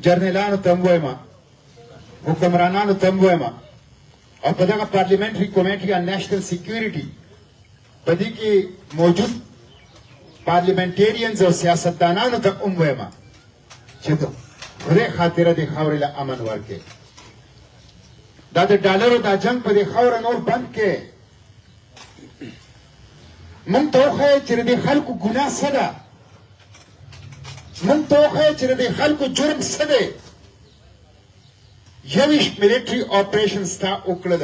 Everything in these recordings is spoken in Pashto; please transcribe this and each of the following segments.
جرنیلانو ته هم وایم حکمرانانو ته هم وایم او په دغه پارلیمنټري کمیټي آن نیشنل سیکیورټي په دې کې موجود پارلیمنټیرینز او سیاستدانانو ته هم وایم چې د خدای خاطره دې خاورې له امن ورکړي دا د ډالرو دا جنګ په دې خاوره نور بند کړي موږ ته وښایه چې د دې خلکو ګناه څه ده موږ ته وښایه چې د دې خلکو جرم څه دی 21 ملټري اپریشنز تا وکړل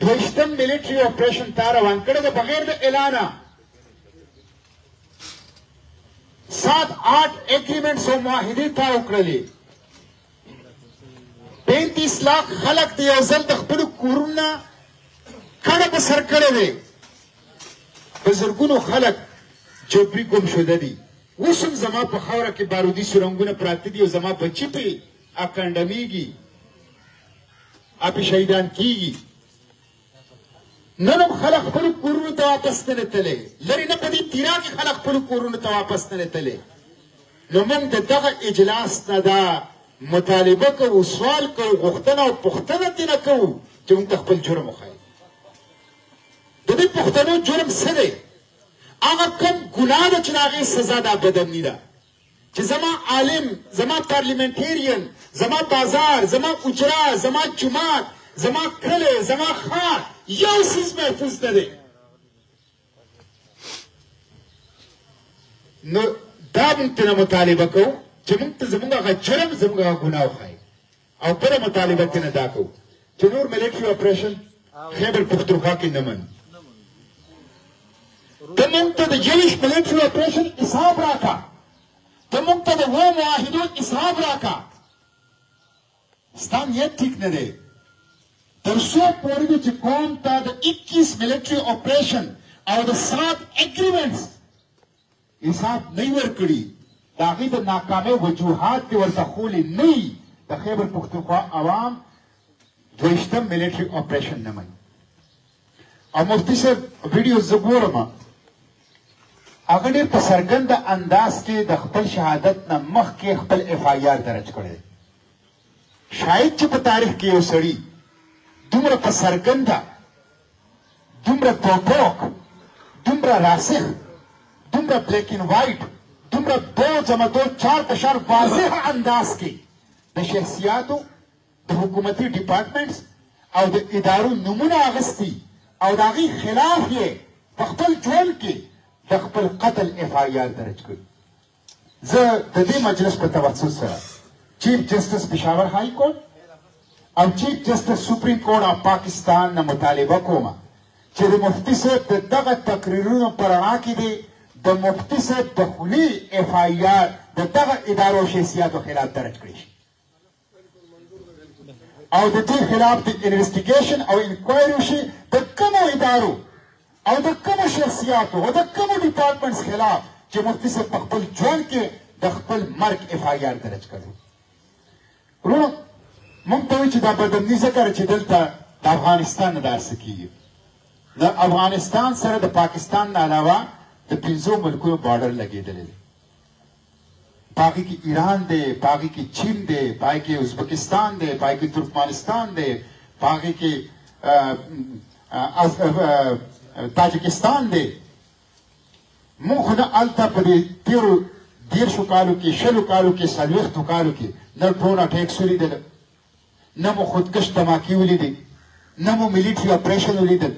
22 ملټري اپریشن تا روان کړی د بغیر د اعلانه 7-8 اګریمنټس او معاهدې تا وکړلې 35 لاک خلک د یو ځل د خپلو کورونو کډه په سر کړی دی په زرګونو خلک جبري ګم شوده دي اوس هم زما په خاوره کې بارودي سرنګونه پراته دي او زما بچي پرې اکنډمیږي اپې شهیدان کیږي نن هم خلک خپلو کورونو ته واپس نه تللی لرې نه په دې تیرا کې خلک خپلو کورونو ته واپس نه تللی نو موږ د دغه اجلاس نه دا مطالبه کوو سوال کوو غوښتنه او پوښتنه ترېنه کوو چې موږ ته خپل جرم وښایي د دې پښتنو جرم څه دی هغه کوم ګناه ده چې د هغې سزا دا بدامني ده چې زما عالم زما پارلیمنټیرین زما بازار زما اجرا زما جومات زما کلی زما ښار یو څیز محفوظ نه دی نو دا موږ ترېنه مطالبه کوو چې موږ ته زموږ هغه جرم زموږ هغه ګناه وښایي او بله مطالبه ترېنه دا کوو چې نور ملیټري اپریشن خیبر پختونخوا کې نه منو ته موږ ته د 21 ملیټري اپریشن حساب راکړه ته موږ ته د 2 معاهدو حساب راکړه ستا نیت ټیک نه دی تر څو پورې چې قوم ته د 21 ملیټري اپریشن او د 7 اګریمنټس حساب نه ورکړي د هغې د ناکامۍ وجوهات دې ورته ښولي نه وي د خیبر پختونخوا عوام 22 ملیټري اپریشن نه مني او مفتي صاحب ویډیو زه ګورم هغه ډېر په څرګنده انداز کې د خپل شهادت نه مخکې خپل اف آی آر درج کړی شاید چې په تاریخ کې یو سړي دومره په څرګنده دومره توپوک دومره راسخ دومره بلیک اینڈ وایټ دومره دو جمع دو چار په شان واضح انداز کې د شخصیاتو د حکومتي ډپارټمنټس او د ادارو نومونه اخیستي او د هغې خلاف یې په خپل ژوند کې د خپل قتل اف آی آر درج کړي زه د دې مجلس په توسط سره چیف جسټس پېښور های کورټ او چیف جسټس سپریم کورټ اف پاکستان نه مطالبه کومه چې د مفتي صاحب د دغه تقریرونو په رڼا کې دی د مفتي صاحب د خولي اف آی آر د دغه ادارو او شخصیاتو خلاف درج کړي شي او د دې خلاف د انویسټیګیشن او انکوایري وشي د کومو ادارو او د کومو شخصیاتو او د کومو ډپارټمنټس خلاف چې مفتي صاحب په خپل ژوند کې د خپل مرګ اف آی آر درج کړی وروڼو موږ ته وایي چې دا بدامني ځکه چې دلته د افغانستان نه دا څه کېږي د افغانستان سره د پاکستان نه علاوه د 5 ملکونو بارډر لګېدلی دی په هغې کې ایران دی په هغې کې چین دی په هغې کې ازبکستان دی په هغې کې ترکمانستان دی په هغې کې تاجکستان دی موږ خو نه هلته په دې تېرو 10 کالو کې 20 کالو کې 40 کالو کې نه ډرون اټیکس ولیدل نه مو خودکش دماکې ولیدې نه مو ملیټري اپریشن ولیدل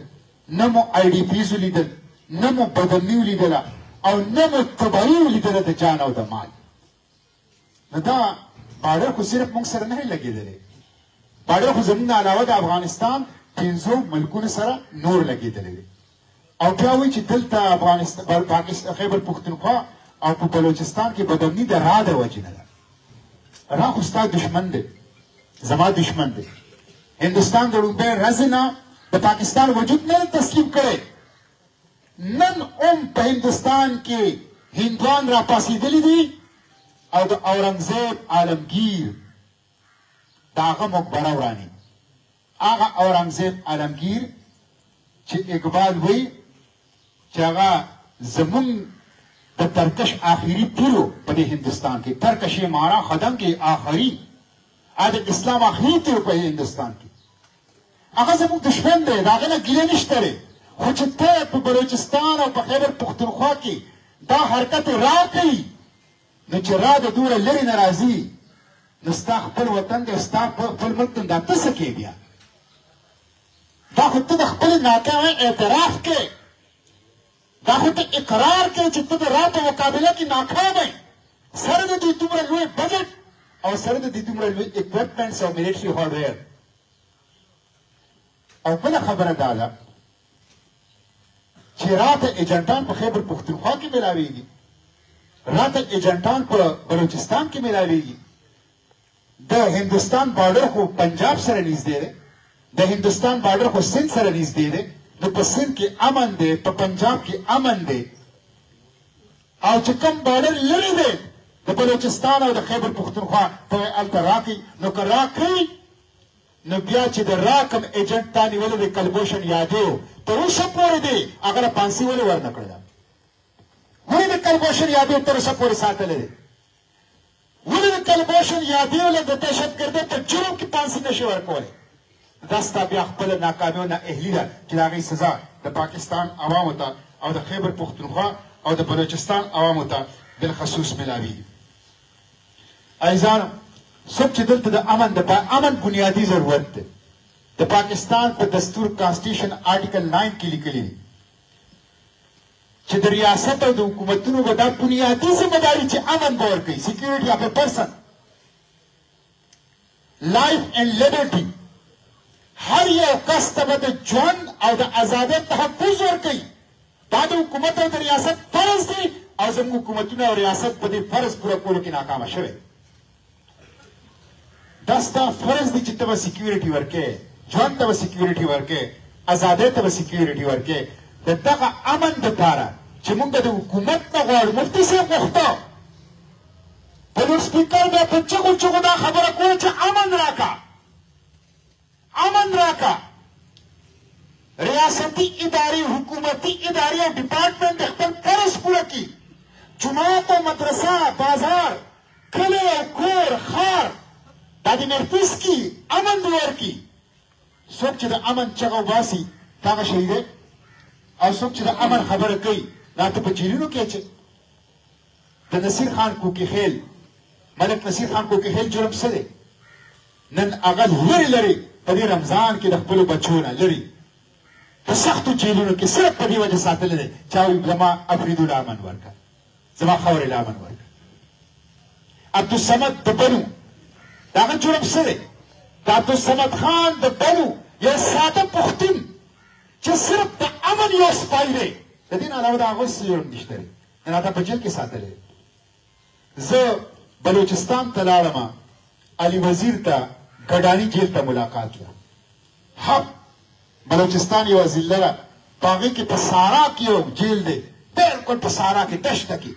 نه مو آی ډي پیز ولیدل نه مو بدامني ولیدله او نه مو تباهي ولیدله د جان او د مال نو دا بارډر خو صرف موږ سره نه دی لګېدلی بارډر خو زموږ نه علاوه د افغانستان 5 ملکونو سره نور لګېدلی دی او بیا وایي چې دلته افغانستان خیبر پښتونخوا او په بلوچستان کې بدامني د را د وجې نه ده را خو ستا دشمن دی زما دشمن دی هندوستان د لومړۍ ورځې نه د پاکستان وجود نه تسلیم کړی نن هم په هندوستان کې هندوان را پاسېدلي دي او د اورنګزیب عالمگیر د هغه مقبره وراني هغه اورنګزیب عالمگیر چې اقبال وایي چې هغه زمونږ د ترکش آخري تیرو په دې هندوستان کې ترکش مارا خدم کې آخري د اسلام آخري تیرو په هندوستان کې هغه زموږ دشمن دی د هغه نه ګیله نشته دی خو چې ته په بلوچستان او په خیبر پښتونخوا کې دا حرکت راکوي نو چې را د دومره لرې نه راځي نو ستا خپل وطن دی ستا خپل ملک دا ته څه کوې بیا دا خو ته د خپل ناکامۍ اعتراف کوې دا خو ته اقرار کوې چې ته د را په مقابله کې ناکام یې سره د دوی دومره لوی بجټ او سره د دوی دومره لوی اکوپمنټس او ملیټري هارډویر او بله خبره دا ده چې راته ایجنټان په خیبر پښتونخوا کې ملاویږي راته ایجنټان په بلوچستان کې ملاویږي د هندوستان بارډر خو پنجاب سره نږدې دی د هندوستان بارډر خو سند سره نږدې دی نو په سند کې امن دی په پنجاب کې امن دی او چې کوم بارډر لرې دی د بلوچستان او د خیبر پښتونخوا ته هلته راکوي نو که راکوي نو بیا چې د راکم ایجنټ تا نیولې د کلبوشن یادیو تر اوسه پورې دی هغه له پانسي ولې ورنه کړې ده ولې د کلبوشن یادیو تر اوسه پورې ساتلی دی ولې د کلبوشن یادیو له د دهشتګردۍ په جرم کې پانسي نشي ورکولی دا ستا بیا خپله ناکامیو نه اهلي ده چې د هغې سزا د پاکستان عوامو ته او د خیبر پښتونخوا او د بلوچستان عوامو ته بالخصوص ملاویږي عزیزانو څوک چې دلته د امن د امن بنیادي ضرورت دی د پاکستان په دستور کانسټیټیوشن آرټیکل 9 کې لیکلي دي چې د ریاست او د حکومتونو به دا بنیادي ذمهداري چې امن به ورکوي سیکیورټي اف ا پرسن لایف اینڈ لیبرټي هر یو کس ته به د ژوند او د ازادۍ تحفظ ورکوي دا د حکومت او د ریاست فرض دی او زموږ حکومتونه او ریاست په دې فرض پوره کولو کې ناکامه شوی دا ستا فرض دی چې ته به سیکیورټي ورکې ژوند ته به سیکیورټي ورکې ازادۍ ته به سیکیورټي ورکې د دغه امن دپاره چې موږ د حکومت نه غواړو مفتي صاحب غوښته په لوډ سپیکر بیا په چغو چغو دا خبره کوله چې امن راکړه امن راکړه ریاستي ادارې حکومتي ادارې او ډپارټمنټ خپل فرض پوره کړي جومات او مدرسه بازار کلی او کور ښار دا د نرپیس کی امن دور کی څوک چې د امن چغه وباسي هغه شی دی او څوک چې د امن خبره کوي دا ته په جیلونو کې چې د نصیر خان کوکي خیل ملک نصیر خان کوکي خیل جرم څه دی نن هغه لرې لرې په دې رمضان کې د خپلو بچو نه لرې په سختو جیلونو کې صرف په دې وجه ساتلی دی چا وایي زما افریدو له امن ورکړه زما خاورې له امن ورکړه عبدالصمد د بنو دا هغه جرم څه دی د عبدالصمد خان د بنو یو ساده پښتون چې صرف د امن یو سپای دی د دې نه علاوه د هغه څه جرم نشته دی نن هغه په جیل کې ساتلی زه بلوچستان ته لاړم علي وزیر ته ګډاني جیل ته ملاقات کړه حق بلوچستان یوه ضلع ده په هغې کې په سارا کې یو جیل دی بلکل په سارا کې دشته کې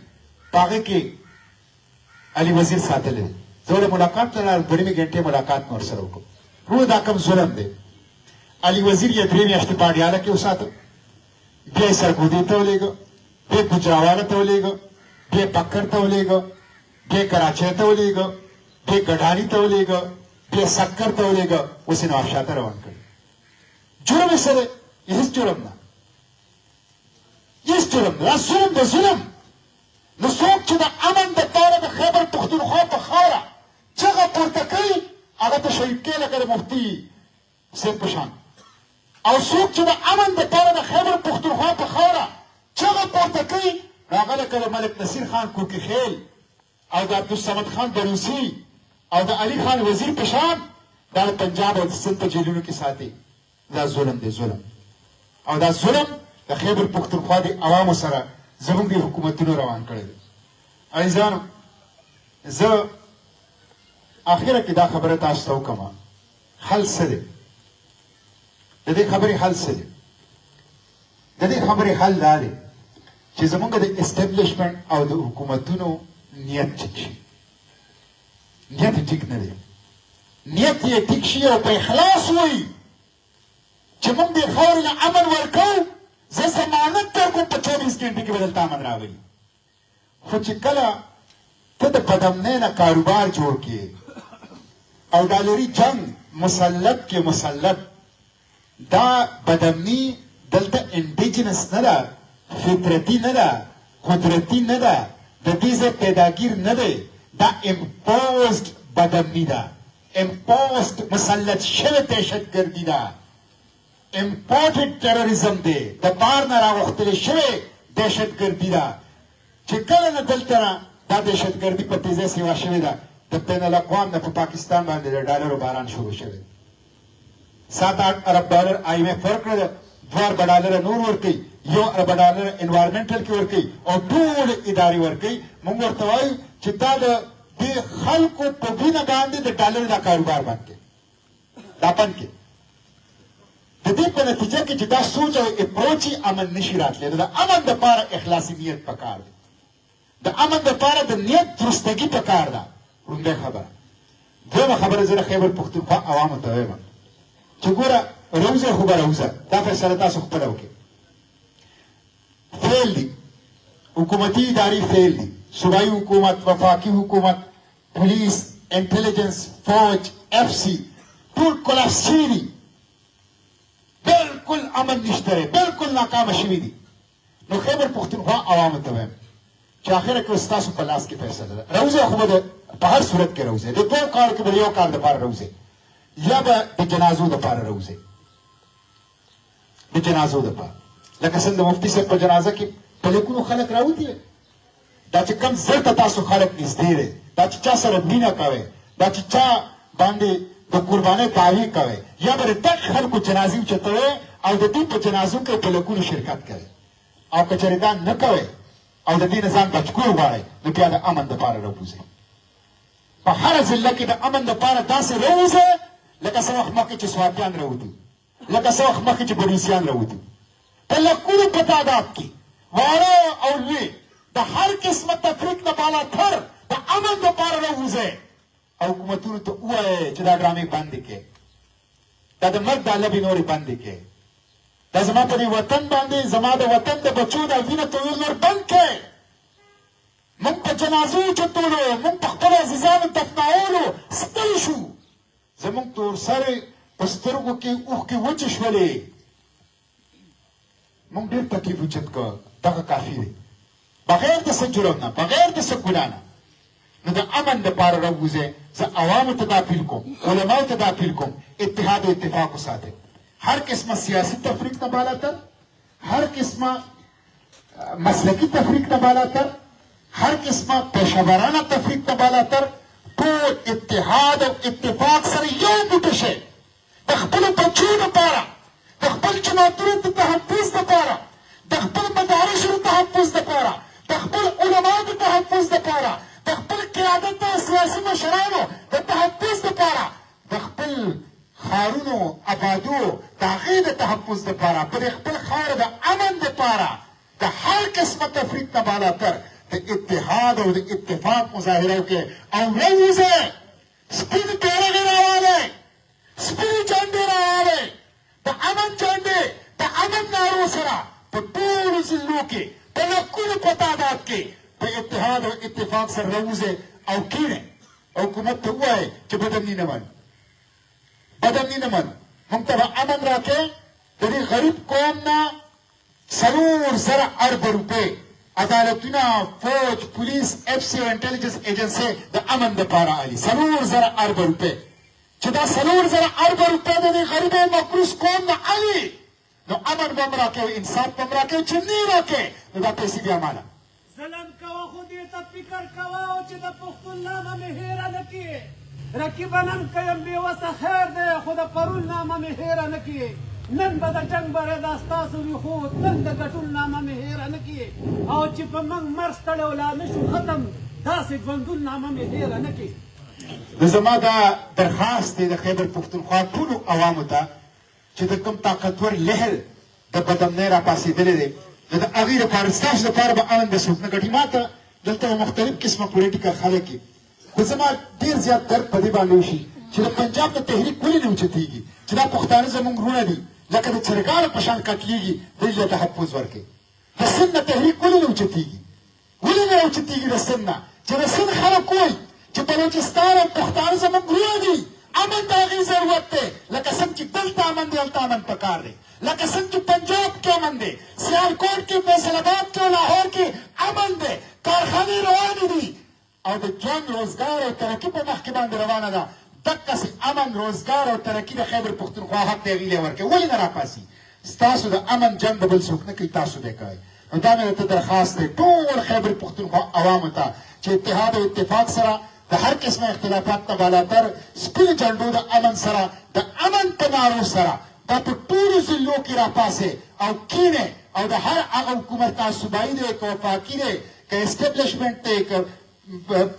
په هغې کې علي وزیر ساتلی دی زه د ملاقات ته لاړم 2 ګنټې ملاقات مې ورسره وکړو ورو دا کوم ظلم دی علي وزیر یې 3 میاشتې پاډیاله کې وساته بیا یې سرګودي ته ولېږه بیا یې ګوجراواله ته ولېږه بیا یې بکر ته ولېږه بیا یې کراچۍ ته ولېږه بیا یې ګډاني ته ولېږه بیا یې سکر ته ولېږه اوس یې نوابشاه ته روان کړي جرم یې څه دی هېڅ جرم نه هېڅ جرم نه دا ظلم د ظلم نو څوک چې د امن دپاره د خیبر پښتونخوا په خاوره چغه پورته کوي هغه ته شهید کوي لکه د مفتي صاحب په شان او څوک چې د امن دپاره د خیبر پښتونخوا په خاوره چغه پورته کوي نو هغه لکه د ملک نصیر خان کوکي خیل او د عبدالصمد خان بلوڅي او د علي خان وزیر په شان دا د پنجاب او د سند په جیلونو کې ساتي دا ظلم دی ظلم او دا ظلم د خیبر پښتونخوا د عوامو سره زموږ د حکومتونو روان کړی دی عزیزانو زه آخره کې دا خبره تاسو ته وکړم حل څه دی د دې خبرې حل څه دی د دې خبرې حل دا دی چې زموږ د اسټابلیشمنټ او د حکومتونو نیت ټیک شي نیت یې ټیک نه دی نیت یې ټیک شي او په اخلاص وایي چې موږ دې خاورې نه امن ورکوو زه ضمانت درکوم په 24 ګنټې کې به دلته امن راولي خو چې کله ته د بدامنۍ نه کاروبار جوړ کړې او ډالري جنگ مسلط کې مسلط دا بدامني دلته انډیجنس نه ده فطرتي نه ده قدرتي نه ده د دې ځای پیداګیر نه دی دا امپوزډ بدامني ده امپوزډ مسلط شوې دهشتګردي ده امپورټډ ټیرریزم دی د بار نه راغوښتلې شوې دهشتګردي ده چې کله نه دلته دا دهشتګردي په تیزۍ سیوا شوې ده د بین الاقوام نه په پاکستان باندې د ډالرو باران شروع شوی 7-8 ارب ډالر آئی ایم ایف ورکړه ده 2 ارب ډالر نور ورکوي 1 ارب ډالر انوایرمنټل کې ورکوي او ټول ادارې ورکوي موږ ورته وایو چې دا د دې خلکو په وینه باندې د ډالر دا کاروبار بند کړي دا بند کړي د دې په نتیجه کې چې دا سوچ او اپروچ یې امن نشي راتلی د امن دپاره اخلاصي نیت پکار دی د امن دپاره د نیت درستګي پکار ده لومړۍ خبره دویمه خبره زه د خیبر پښتونخوا عوامو ته وایم چې ګوره روزه خو به روزه دا فیصله تاسو خپله وکړئ فیل دي حکومتي ادارې فیل دي صوبایي حکومت وفاقي حکومت پولیس انټیلیجنس فوج اف سی ټول کلاس شوي دي بالکل امن نشته دی بالکل ناکامه شوي دي نو خیبر پښتونخوا عوامو ته وایم چې اخره کې ستاسو په لاس کې فیصله ده روزه خو به په هر صورت کې روزه د دوه کار کې به یو کار دپاره روزه یا به د جنازو دپاره روزه د جنازو دپاره لکه څنګه د مفتي صاحب په جنازه کې په لیکونو خلک راوتي دا چې کم زر ته تاسو خلک نږدې دی دا چې چا سره مینه کوئ دا چې چا باندې د قربانۍ دعوې کوئ یا به د ډک خلکو جنازې اوچتوئ او د دې په جنازو کې په لیکونو شرکت کوئ او که چېرې دا نه کوئ او د دې نه ځان بچ کول غواړئ نو بیا د امن دپاره راووځئ په هره ضلع کې د امن دپاره داسې راووځئ لکه څه وخت مخکې چې سواتیان راوتي لکه څه وخت مخکې چې بلوچیان راوتي په لکونو په تعداد کې واړه او لوی د هر قسمه تفریق نه بالاتر د امن دپاره راووځئ او حکومتونو ته ووایئ چې دا ډرامې بندې کړئ دا د مرګ دا لبې نورې بندې کړئ دا زما په دې وطن باندې زما د وطن د بچو دا وینه تویل نور بند کړئ موږ په جنازو اوچتولو موږ په خپلو عزیزانو دفناولو ستړي شو زموږ تور سرې په سترګو کې اوښکې وچې شولې موږ ډېر تکلیف اوچت کړ دغه کافي دی بغیر د څه جرم نه بغیر د څه ګناه نه نو د امن دپاره راووځئ زه عوامو ته دا اپیل کوم علماو ته دا اپیل کوم اتحاد و اتفاق وساتئ هر قسمه سیاسي تفریق نه بالاتر هر قسمه مسلکي تفریق نه بالاتر هر قسمه پیشهورانه تفریق نه بالاتر ټول اتحاد او اتفاق سره یو موټی شئ د خپلو بچو دپاره د خپل جماعتونو د تحفظ دپاره د خپل مدارسو د تحفظ دپاره د خپل علماو د تحفظ دپاره د خپل قیادت او سیاسي مشرانو د تحفظ دپاره د خپل ښارونو آبادو د هغې د تحفظ دپاره په دې خپل خاوره د امن دپاره د هر قسمه تفریق نه بالاتر د اتحاد او د اتفاق مظاهره وکړئ او راووځئ سپین بیرغې راوالئ سپینې جنډې راوالئ د امن جنډې د امن نارو سره په ټولو ضلعو کې په لکونو په تعداد کې په اتحاد او اتفاق سره راووځئ او کښېنئ او حکومت ته ووایئ چې بدامني نه منو بدامني نه منو موږ ته به امن راکړئ د دې غریب قوم نه 4,000 ارب روپۍ عدالتونه فوج پولیس اف سی او انټیلیجنس ایجنسۍ د امن دپاره علي 4,000 ارب روپۍ چې دا 4,000 ارب روپۍ د دې غریب او مقروض قوم نه علي نو امن به هم راکوي انصاف به هم راکوي چې نه یې راکوي نو دا پیسې بیا ماله ظلم کوه خو دې ته فکر کوه او چې د پښتون نامه مې هېره نه کړې رقیبه نن که یم بېوسه خیر دی خو د پرون نامه مې هېره نه کړې نن به د جنګ بری دا ستاسو وي خو نن د ګټون نامه مې هېره نه کړې او چې په موږ مرګ ستړی او لا نه شو ختم داسې ژوندون نامه مې هېره نه کړې زما دا درخواست دی د خیبر پښتونخوا ټولو عوامو ته چې د کوم طاقتور لهر د بدامنۍ راپاڅېدلی دی نو د هغې لپاره ستاسو لپاره به امن د څوک نه ګټي ما ته دلته به مختلف قسمه پولیټیکل خلک وي خو زما ډېر زیات درد په دې باندې وشي چې د پنجاب د تحریک ولې نه اوچتېږي چې دا پښتانه زموږ وروڼه دي لکه د چرګانو په شان کټلېږي دوی له تحفظ ورکوي د سند د تحریک ولې نه اوچتېږي ولې نه اوچتېږي د سند نه چې د سند خلک وایي چې بلوچستان او پښتانه زموږ وروڼه دي امن د هغې ضرورت دی لکه څنګه چې دلته امن دی هلته امن پکار دی لکه څنګه چې پنجاب کې امن دی سیالکوټ کې فیصل آباد کې او لاهور کې امن دی کارخانې روانې دي او د ژوند روزګار او ترقي په مخ کې باندې روانه ده دقسې امن روزګار او ترقي د خیبر پښتونخوا حق دی هغې لی ورکوي ولې نه راپاسي ستاسو د امن جنګ به بل څوک نه کوي تاسو دی کوئ نو دا مې درته درخواست دی ټول خیبر پښتونخوا عوامو ته چې اتحاد او اتفاق سره د هر قسمه اختلافات نه بالاتر سپینو جنډو د امن سره د امن په نارو سره دا په ټولو ضلعو کې راپاسې او کینې او د هر هغه حکومت که صوبایي دی که وفاقي دی که اسټبلشمنټ دی که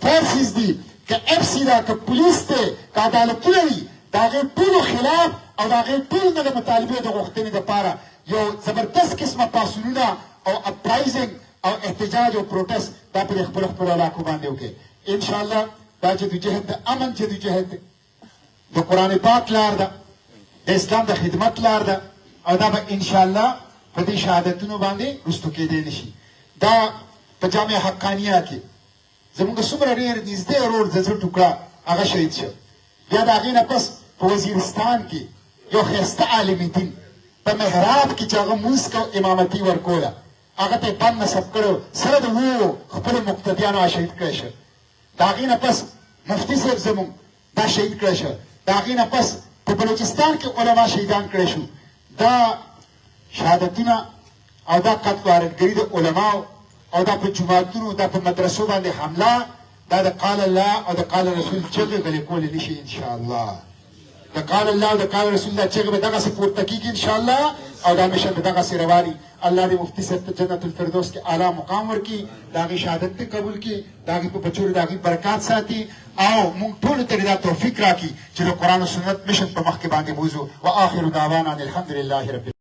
فورسز دي که اف سی ده که پولیس دی که عدالتونه دي د هغې ټولو خلاف او د هغې ټولو نه د مطالبې د غوښتنې دپاره یو زبردست قسمه پاڅونونه او اپرایزنګ او احتجاج او پروټست دا په دې خپلو علاقو باندې وکړي انشاءالله دا جدوجهد د امن جدوجهد دی د قرآن پاک لار ده د اسلام د خدمت لار ده او دا به انشاءالله په دې شهادتونو باندې رستو کېدی نشي دا په جامع حقانیه کې زموږ څومره ډېر نږدې ورور د زړه ټوکړه هغه شهید شو بیا د هغې نه پس په وزیرستان کې یو ښایسته عالم دین په محراب کې چې هغه مونځ کو امامتي ورکوله هغه ته یې بند نصب کړی سره د اوو خپلو مقتدیانو هغه شهید کړی شو د هغې نه پس مفتي صاحب زموږ دا شهید کړی شو د هغې نه پس په بلوچستان کې علما شهیدان کړی شو دا شهادتونه او دا قتل واردګري د علماو او دا په جوماتونو دا په مدرسو باندې حمله دا د قال الله او د قال رسول چغې بلې کولی نشي انشاءالله د قال الله او د قال رسول الله چغې به دغسې پورته کېږي انشاءالله او دا مشن به دغسې رواني الله دې مفتي صاحب ته جنت الفردوس کې اعلی مقام ورکړي د هغې شهادت دې قبول کړي د هغې په بچو د هغې برکات ساتي او موږ ټولو ته دا توفیق راکړي چې د قرآن و سنت مشن په مخ کې باندې بوځو و آخر دعوانا الحمدلله رب